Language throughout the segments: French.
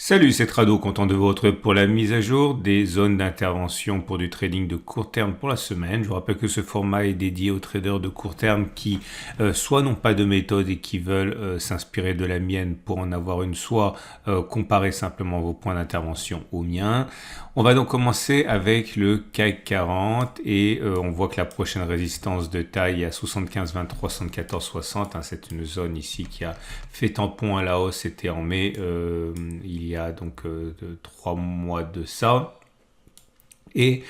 Salut, c'est Trado, content de vous retrouver pour la mise à jour des zones d'intervention pour du trading de court terme pour la semaine. Je vous rappelle que ce format est dédié aux traders de court terme qui soit n'ont pas de méthode et qui veulent s'inspirer de la mienne pour en avoir une, soit comparer simplement vos points d'intervention aux miens. On va donc commencer avec le CAC 40 et on voit que la prochaine résistance de taille est à 75,23, 74,60. C'est une zone ici qui a fait tampon à la hausse, c'était en mai, il y a donc 3 mois de ça. Et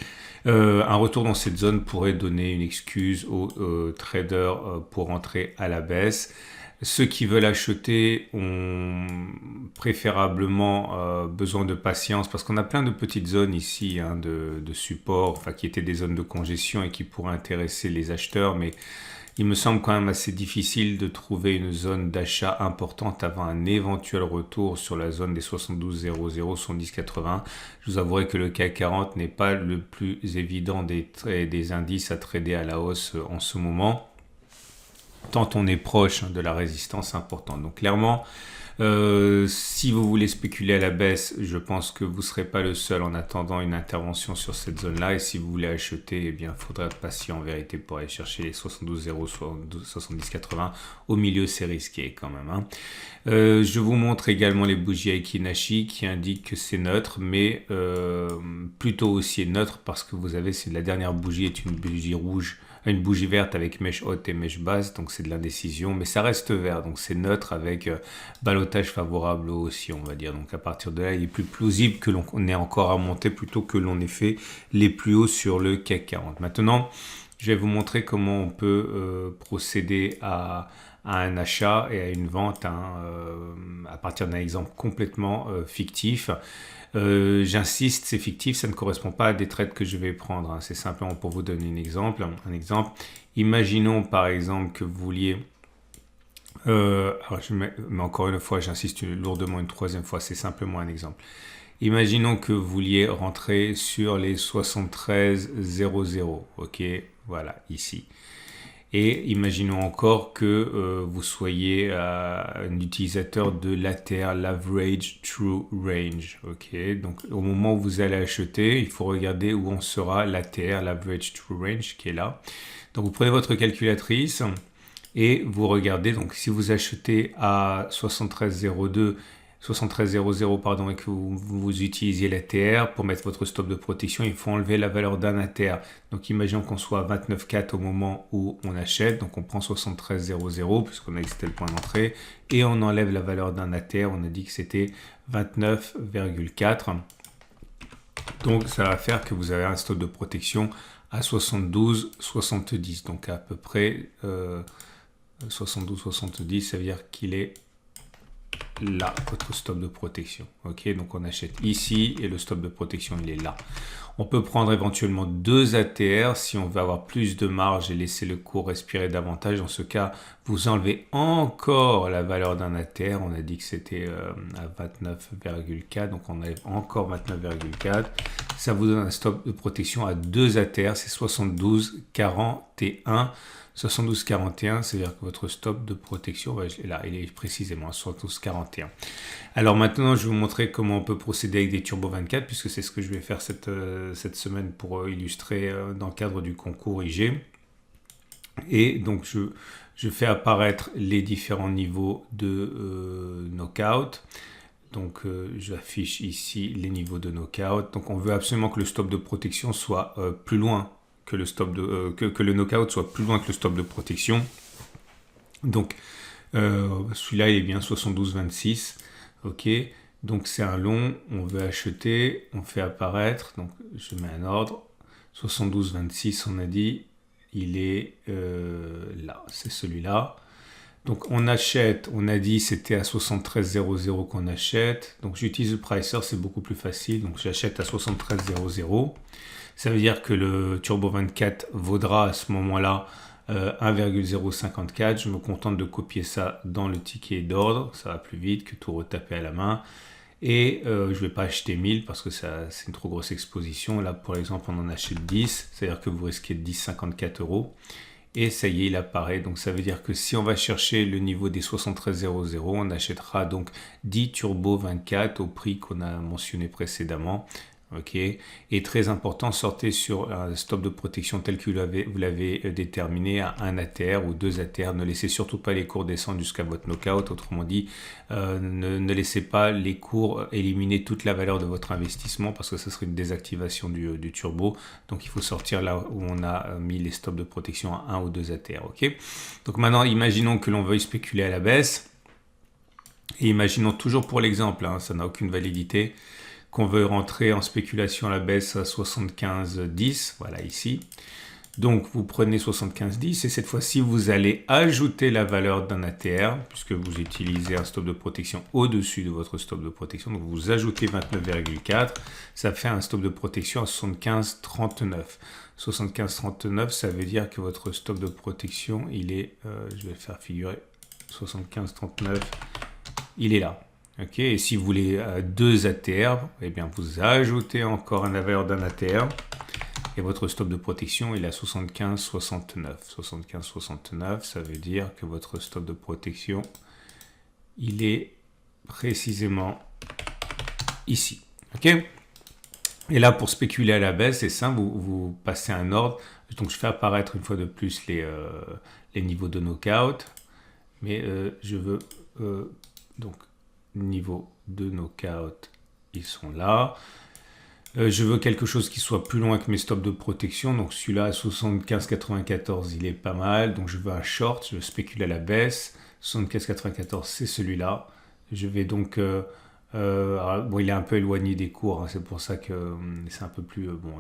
un retour dans cette zone pourrait donner une excuse aux traders pour entrer à la baisse. Ceux qui veulent acheter ont préférablement besoin de patience parce qu'on a plein de petites zones ici de support, enfin qui étaient des zones de congestion et qui pourraient intéresser les acheteurs, mais il me semble quand même assez difficile de trouver une zone d'achat importante avant un éventuel retour sur la zone des 72,00, 70,80. Je vous avouerai que le CAC 40 n'est pas le plus évident des indices à trader à la hausse en ce moment, tant on est proche de la résistance importante. Donc clairement, si vous voulez spéculer à la baisse, je pense que vous ne serez pas le seul en attendant une intervention sur cette zone-là. Et si vous voulez acheter, eh bien, il faudra être patient en vérité pour aller chercher les 72,00, 70,80. Au milieu, c'est risqué quand même. Je vous montre également les bougies Aiki Nashi qui indiquent que c'est neutre, mais plutôt aussi neutre parce que vous avez, la dernière bougie est une bougie rouge, une bougie verte avec mèche haute et mèche basse, donc c'est de l'indécision, mais ça reste vert, donc c'est neutre avec ballottage favorable aussi, on va dire. Donc à partir de là, il est plus plausible que l'on ait encore à monter plutôt que l'on ait fait les plus hauts sur le CAC 40. Maintenant, je vais vous montrer comment on peut procéder à un achat et à une vente à partir d'un exemple complètement fictif. J'insiste, c'est fictif, ça ne correspond pas à des trades que je vais prendre. C'est simplement pour vous donner un exemple. Imaginons par exemple que vous vouliez... mais encore une fois, j'insiste lourdement une troisième fois, c'est simplement un exemple. Imaginons que vous vouliez rentrer sur les 73,00, ok, voilà, ici. Et imaginons encore que vous soyez un utilisateur de l'ATR, l'Average True Range. Okay. Donc au moment où vous allez acheter, il faut regarder où on sera l'ATR, l'Average True Range qui est là. Donc vous prenez votre calculatrice et vous regardez. Donc si vous achetez à 73,02, 73,00 pardon, et que vous utilisiez l'ATR pour mettre votre stop de protection, il faut enlever la valeur d'un ATR. Donc imaginons qu'on soit à 29,4 au moment où on achète, donc on prend 73,00 puisqu'on a dit que c'était le point d'entrée et on enlève la valeur d'un ATR, on a dit que c'était 29,4. Donc ça va faire que vous avez un stop de protection à 72,70, donc à peu près 72,70, ça veut dire qu'il est là, votre stop de protection. Ok, donc on achète ici et le stop de protection il est là. On peut prendre éventuellement deux ATR si on veut avoir plus de marge et laisser le cours respirer davantage. Dans ce cas, vous enlevez encore la valeur d'un ATR. On a dit que c'était à 29,4, donc on enlève encore 29,4. Ça vous donne un stop de protection à deux ATR, c'est 72,41. 72,41, c'est-à-dire que votre stop de protection, là, il est précisément à 72,41. Alors maintenant, je vais vous montrer comment on peut procéder avec des Turbo 24, puisque c'est ce que je vais faire cette semaine pour illustrer dans le cadre du concours IG. Et donc, je fais apparaître les différents niveaux de knockout. Donc, j'affiche ici les niveaux de knockout. Donc, on veut absolument que le stop de protection soit plus loin que le stop que le knockout soit plus loin que le stop de protection. Donc celui-là il est bien 72,26. Ok, donc c'est un long, on veut acheter, on fait apparaître, donc je mets un ordre 72,26, on a dit, il est là, c'est celui-là. Donc on achète, on a dit c'était à 73,00 qu'on achète, donc j'utilise le pricer, c'est beaucoup plus facile, donc j'achète à 73,00. Ça veut dire que le Turbo 24 vaudra à ce moment-là 1,054. Je me contente de copier ça dans le ticket d'ordre. Ça va plus vite que tout retaper à la main. Et je ne vais pas acheter 1000 parce que c'est une trop grosse exposition. Là, par exemple, on en achète 10. C'est-à-dire que vous risquez 10,54 €. et ça y est, il apparaît. Donc ça veut dire que si on va chercher le niveau des 73,00, on achètera donc 10 Turbo 24 au prix qu'on a mentionné précédemment. Ok, et très important, sortez sur un stop de protection tel que vous l'avez déterminé à 1 ATR ou 2 ATR. Ne laissez surtout pas les cours descendre jusqu'à votre knockout. Autrement dit, ne laissez pas les cours éliminer toute la valeur de votre investissement parce que ça serait une désactivation du turbo. Donc il faut sortir là où on a mis les stops de protection à 1 ou 2 ATR. Ok, donc maintenant imaginons que l'on veuille spéculer à la baisse. Et imaginons toujours pour l'exemple, hein, ça n'a aucune validité, qu'on veut rentrer en spéculation à la baisse à 75,10, voilà ici. Donc vous prenez 75,10 et cette fois-ci vous allez ajouter la valeur d'un ATR puisque vous utilisez un stop de protection au-dessus de votre stop de protection. Donc vous ajoutez 29,4, ça fait un stop de protection à 75,39. 75,39, ça veut dire que votre stop de protection, il est, je vais le faire figurer, 75,39, il est là. Ok, et si vous voulez 2 ATR, eh bien vous ajoutez encore la valeur d'un ATR et votre stop de protection il est à 75,69. 75,69, ça veut dire que votre stop de protection il est précisément ici. Ok, et là pour spéculer à la baisse, c'est simple, vous passez un ordre. Donc je fais apparaître une fois de plus les niveaux de knockout, mais je veux donc niveau de knockout, ils sont là. Je veux quelque chose qui soit plus loin que mes stops de protection. Donc celui-là à 75,94, il est pas mal. Donc je veux un short, je spécule à la baisse. 75,94, c'est celui-là. Je vais donc... bon, il est un peu éloigné des cours, hein, c'est pour ça que c'est un peu plus... bon,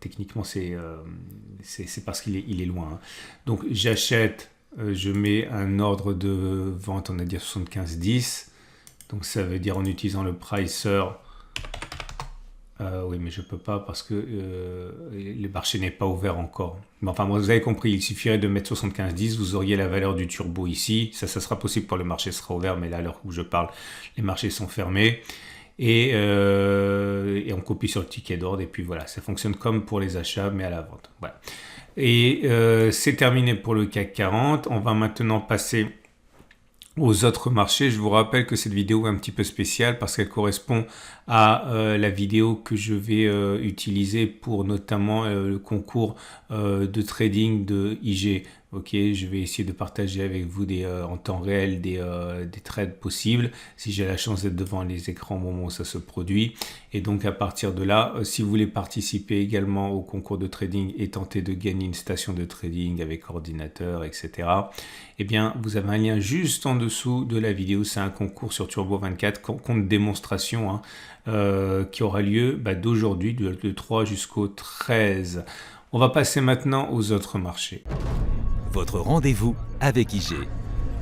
techniquement, c'est parce qu'il est loin. Hein. Donc j'achète, je mets un ordre de vente, on a dit 75,10. Donc ça veut dire en utilisant le pricer, oui mais je peux pas parce que le marché n'est pas ouvert encore. Mais enfin vous avez compris, il suffirait de mettre 75,10, vous auriez la valeur du turbo ici. Ça sera possible quand le marché sera ouvert, mais là à l'heure où je parle, les marchés sont fermés. Et on copie sur le ticket d'ordre et puis voilà, ça fonctionne comme pour les achats mais à la vente. Voilà. Et c'est terminé pour le CAC 40. On va maintenant passer aux autres marchés. Je vous rappelle que cette vidéo est un petit peu spéciale parce qu'elle correspond à la vidéo que je vais utiliser pour notamment le concours de trading de IG. Ok, je vais essayer de partager avec vous en temps réel des trades possibles si j'ai la chance d'être devant les écrans au moment où ça se produit. Et donc à partir de là, si vous voulez participer également au concours de trading et tenter de gagner une station de trading avec ordinateur, etc. Eh bien, vous avez un lien juste en dessous de la vidéo. C'est un concours sur Turbo 24, compte démonstration, hein, qui aura lieu d'aujourd'hui, du 3 jusqu'au 13. On va passer maintenant aux autres marchés. Votre rendez-vous avec IG.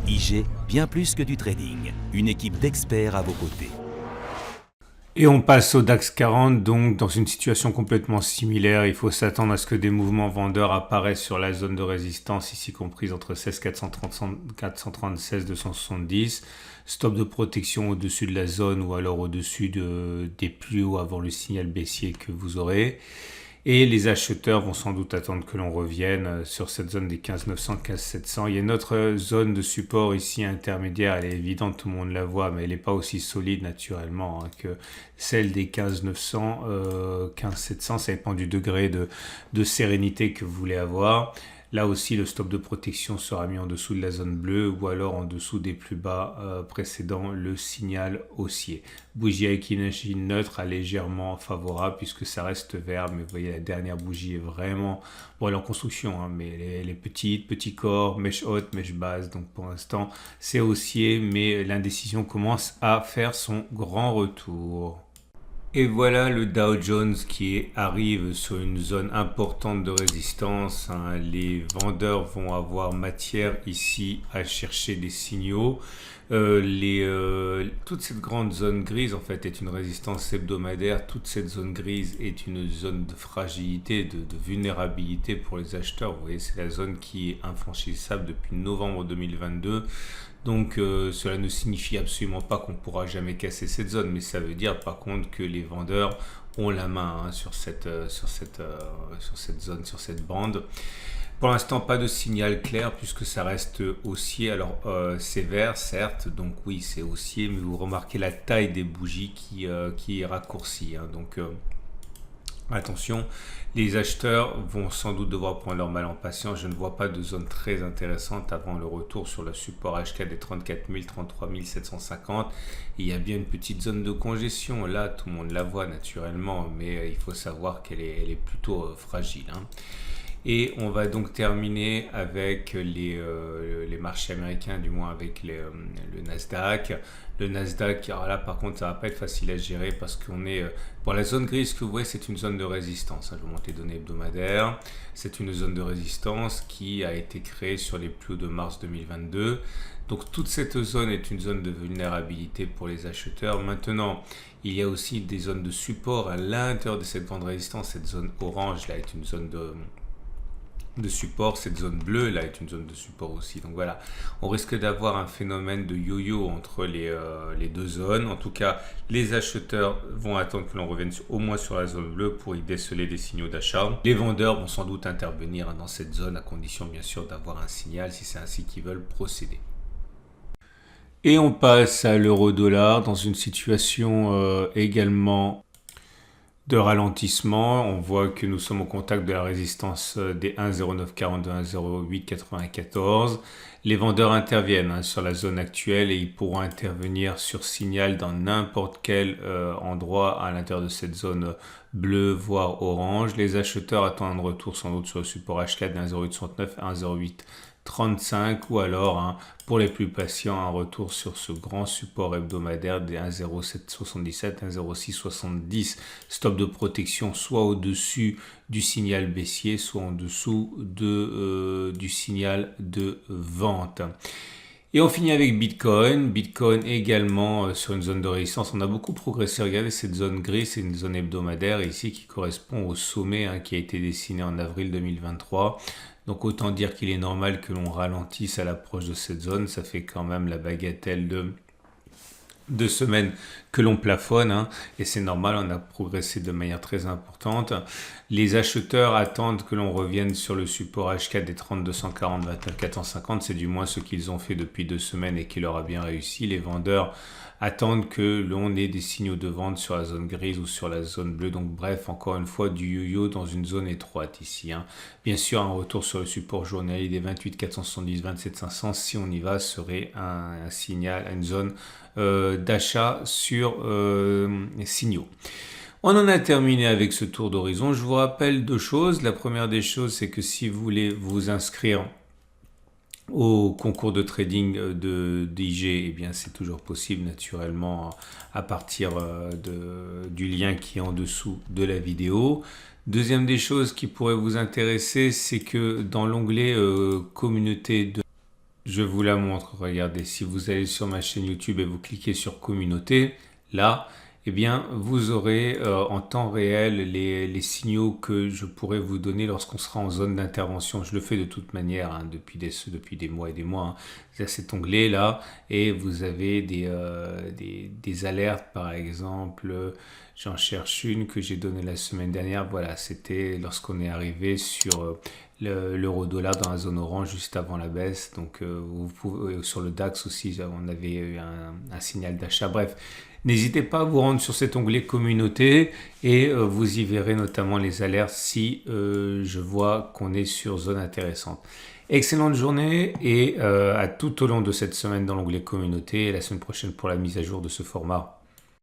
IG, bien plus que du trading. Une équipe d'experts à vos côtés. Et on passe au DAX 40, donc dans une situation complètement similaire. Il faut s'attendre à ce que des mouvements vendeurs apparaissent sur la zone de résistance, ici comprise entre 16 436 270. Stop de protection au-dessus de la zone ou alors au-dessus des plus hauts avant le signal baissier que vous aurez. Et les acheteurs vont sans doute attendre que l'on revienne sur cette zone des 15 900, 15 700. Il y a une autre zone de support ici intermédiaire, elle est évidente, tout le monde la voit, mais elle n'est pas aussi solide naturellement que celle des 15 900, 15 700. Ça dépend du degré de sérénité que vous voulez avoir. Là aussi, le stop de protection sera mis en dessous de la zone bleue ou alors en dessous des plus bas précédant le signal haussier. Bougie avec énergie neutre à légèrement favorable puisque ça reste vert. Mais vous voyez, la dernière bougie est vraiment... Bon, elle est en construction, hein, mais elle est petite, petit corps, mèche haute, mèche basse. Donc pour l'instant, c'est haussier, mais l'indécision commence à faire son grand retour. Et voilà le Dow Jones qui arrive sur une zone importante de résistance. Hein. Les vendeurs vont avoir matière ici à chercher des signaux. Toute cette grande zone grise en fait est une résistance hebdomadaire. Toute cette zone grise est une zone de fragilité, de vulnérabilité pour les acheteurs. Vous voyez, c'est la zone qui est infranchissable depuis novembre 2022. Donc cela ne signifie absolument pas qu'on ne pourra jamais casser cette zone, mais ça veut dire par contre que les vendeurs ont la main, hein, sur cette zone, sur cette bande. Pour l'instant, pas de signal clair puisque ça reste haussier. Alors, c'est vert, certes, donc oui, c'est haussier, mais vous remarquez la taille des bougies qui est raccourcie. Hein. Donc, attention, les acheteurs vont sans doute devoir prendre leur mal en patience. Je ne vois pas de zone très intéressante avant le retour sur le support HK des 34 000, 33 750. Il y a bien une petite zone de congestion. Là, tout le monde la voit naturellement, mais il faut savoir qu'elle est plutôt fragile. Hein. Et on va donc terminer avec les marchés américains, du moins avec le Nasdaq. Le Nasdaq, alors là par contre ça va pas être facile à gérer parce qu'on est... Bon, la zone grise que vous voyez, c'est une zone de résistance. Je vous montre les données hebdomadaires. C'est une zone de résistance qui a été créée sur les plus hauts de mars 2022. Donc toute cette zone est une zone de vulnérabilité pour les acheteurs. Maintenant, il y a aussi des zones de support à l'intérieur de cette bande de résistance. Cette zone orange là est une zone de support, cette zone bleue là est une zone de support aussi. Donc voilà, on risque d'avoir un phénomène de yo-yo entre les deux zones. En tout cas, les acheteurs vont attendre que l'on revienne au moins sur la zone bleue pour y déceler des signaux d'achat. Les vendeurs vont sans doute intervenir dans cette zone à condition bien sûr d'avoir un signal si c'est ainsi qu'ils veulent procéder. Et on passe à l'euro-dollar dans une situation également de ralentissement. On voit que nous sommes au contact de la résistance des 1,0942, 1,0894. Les vendeurs interviennent sur la zone actuelle et ils pourront intervenir sur signal dans n'importe quel endroit à l'intérieur de cette zone bleue, voire orange. Les acheteurs attendent un retour sans doute sur le support H4 de 1,0869 à 1,0835 ou alors pour les plus patients un retour sur ce grand support hebdomadaire des 1,0777, 1,0670, stop de protection soit au-dessus du signal baissier, soit en dessous du signal de vente. Et on finit avec Bitcoin. Bitcoin également sur une zone de résistance. On a beaucoup progressé. Regardez cette zone grise, c'est une zone hebdomadaire ici qui correspond au sommet qui a été dessiné en avril 2023. Donc autant dire qu'il est normal que l'on ralentisse à l'approche de cette zone. Ça fait quand même la bagatelle de 2 semaines que l'on plafonne et c'est normal, on a progressé de manière très importante. Les acheteurs attendent que l'on revienne sur le support H4 des 3240, 29 450, c'est du moins ce qu'ils ont fait depuis 2 semaines et qui leur a bien réussi. Les vendeurs attendent que l'on ait des signaux de vente sur la zone grise ou sur la zone bleue. Donc bref, encore une fois, du yo-yo dans une zone étroite ici. Bien sûr, un retour sur le support journalier des 28 470, 27 500, si on y va, serait un signal, une zone d'achat sur signaux. On en a terminé avec ce tour d'horizon. Je vous rappelle 2 choses. La première des choses, c'est que si vous voulez vous inscrire au concours de trading d'IG, eh bien c'est toujours possible naturellement à partir du lien qui est en dessous de la vidéo. Deuxième des choses qui pourrait vous intéresser, c'est que dans l'onglet communauté je vous la montre, regardez, si vous allez sur ma chaîne YouTube et vous cliquez sur communauté, là, eh bien, vous aurez en temps réel les signaux que je pourrais vous donner lorsqu'on sera en zone d'intervention. Je le fais de toute manière depuis des mois et des mois. Il y a cet onglet là et vous avez des alertes par exemple. J'en cherche une que j'ai donnée la semaine dernière. Voilà, c'était lorsqu'on est arrivé sur l'euro-dollar dans la zone orange juste avant la baisse. Donc, vous pouvez, sur le DAX aussi, on avait eu un signal d'achat. Bref. N'hésitez pas à vous rendre sur cet onglet communauté et vous y verrez notamment les alertes si je vois qu'on est sur zone intéressante. Excellente journée et à tout au long de cette semaine dans l'onglet communauté et la semaine prochaine pour la mise à jour de ce format.